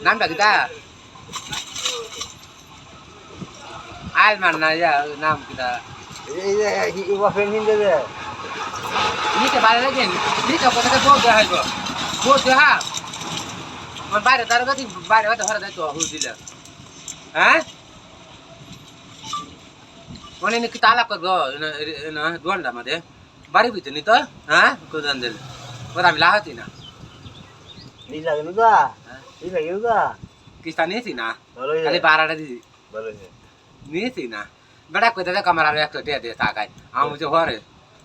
নামটা কিটা আলমান না নাম কিটা নিচে বাইরে লাগেন নিচে কোথায় বোট দেওয়া হইব বোট দেওয়া বাইরে তার কাছে বাইরে হয়তো হরে যাইতো হুল দিলে হ্যাঁ মানে কি তালা করবো দোয়ানটা আমাদের বাড়ি ভিতরে নি তো হ্যাঁ কোথান দিলে ওরা আমি লাগাতি না কিস্তা নিয়েছি না খালি বারাটা দিদি নিয়েছি না বেটা কই দাদা কামার আর একটা টিয়া দিয়ে তাকায় আমি যে হরে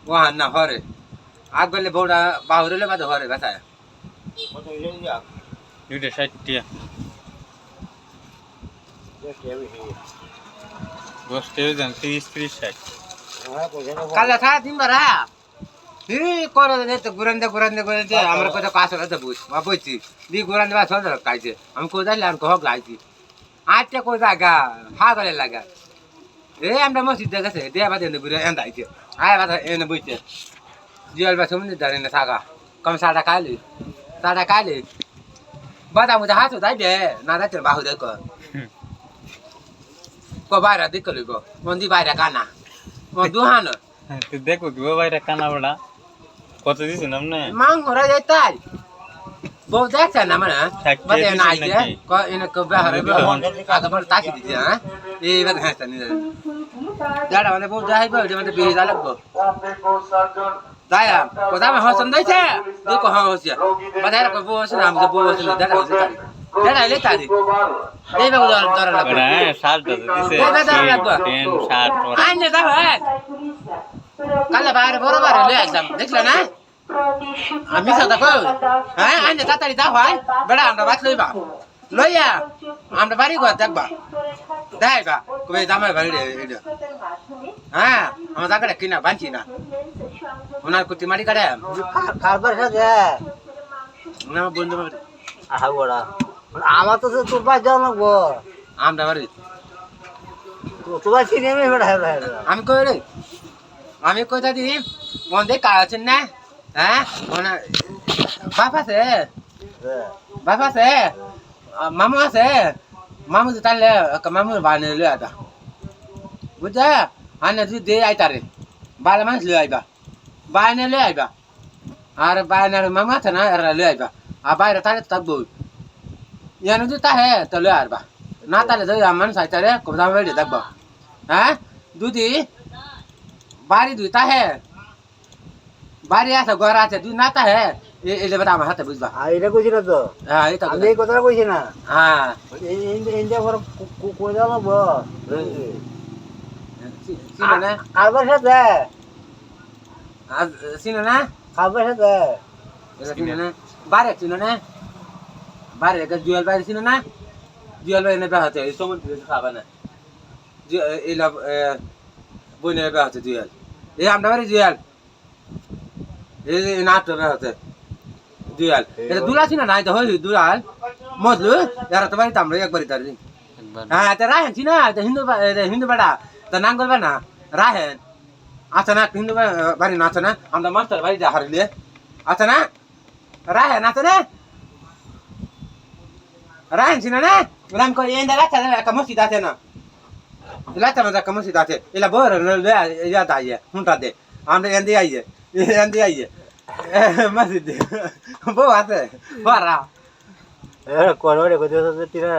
ও না হরে আগ গেলে বউটা বাহুরেলে বাদে হরে বেসায় দুইটা 60 টিয়া 10 টিয়া দেন 30 60 কালে সারা দিন বারা হি করো দে তো গুরান্দে আমার কথা কাছে কথা বুঝ মা বুঝছি দি গুরান্দে বা সদর কাইছে আমি কই যাইলে আর কহক লাইছি আজকে কই জায়গা হাগলে লাগা এ আমরা মসজিদ দেখেছে দেয়া বাদে ঘুরে এন্দাইছে আয় বাদে এনে বুঝছে জিয়াল বা সমনে দাঁড়ে না থাকা কম সাদা কালি বাদা মুঝে হাসু দাই দে না দাইতে বাহু দেখো কো বাইরে দেখলি গো মন্দি বাইরে কানা মন দুহান তুই দেখো কি বাইরে কানা বড়া কত দিছ নামনে মাং ঘরে যাইতাই বউ দেখছে না মানে বাদে না আইছে কো এনে কো বাহারে আগে বল তাকি দিছে হ্যাঁ এই বাদ হাসতা নি দাঁড়া মানে বউ যাইবো এটা মানে বিয়ে যা লাগবো দায়া কোথা মে হসন দাইছে দেখো হ্যাঁ হসিয়া বাদারে কো বউ হসন আমি বউ হসন দাঁড়া দাঁড়া লে তারি এই বাবু দর লাগবে না 60 দিছে 10 60 আইনে দা হয় কালে বাইরে বরাবর লই আইলাম দেখলা না আমি সাদা কো হ্যাঁ আইনে তাড়াতাড়ি দা হয় বেড়া আমরা বাত লইবা লইয়া আমরা বাড়ি গো দেখবা দেখাইবা কবে জামাই বাড়ি এটা হ্যাঁ আমার জায়গাটা কিনা বাঁচি না ওনার কুটি মারি কাটে খাবার সাথে না বন্ধু বাড়ি আহা বড়া আমার তো তোর বাড়ি যাও লাগবো আমরা বাড়ি তোমার সিনেমে বেড়া আমি কই রে আমি কই দাদি মন্দে কাজ আছেন না হ্যাঁ ওনা বাপ আছে মামু আছে মামু তো তাহলে মামু বানে লই আতা বুঝা আনে তুই দে আইতারে বালা মানুষ লই আইবা বানে লই আইবা আর বায়নার মামু আছে না এরা লই আইবা আর বাইরে তাহলে থাকবো ইয়ানো তুই তাহে তো লই আইবা না তাহলে তো মানুষ আইতারে কবদা বাড়ি থাকবো হ্যাঁ দুদি বাড়ি দুই তাহে বাড়ি আছে ঘর আছে তুই না তাহে এটা বেটা আমার হাতে বুঝবা এটা কইছি না তো হ্যাঁ এটা আমি এই কথাটা কইছি না হ্যাঁ ইন্ডিয়া ঘর কই যাও লাগবো চিনো না খাবার সাথে চিনো না খাবার সাথে চিনো না বারে চিনো না বারে জুয়েল বাড়ি চিনো না জুয়েল বাড়ি নেবে হচ্ছে এই সমুদ্র খাবে না এলা বই নেবে হচ্ছে জুয়েল এই আমরা বাড়ি জুয়েল এই নাট হচ্ছে জুয়েল এটা দুলা চিনো না এটা হই দুলাল মজলু যারা তো বাড়িতে আমরা একবারই তার হ্যাঁ এটা রাহেন চিনো এটা হিন্দু বেড়া তা নাম করবে না রাহেন আছে না হিন্দু বাড়ি না আছে না আমরা মাস্টার বাড়ি যা হারিলে আছে না রাহেন আছে না রাহেন চিনো না রাম কই এন্ডা রাখা একটা মসজিদ আছে না লাটা মজা একটা মসজিদ আছে এলা বড় ইয়া দাইয়ে হুঁটা দে আমরা এন্ডি আইয়ে মসজিদ বউ আছে বারা কোন ওরে কইতে তিরা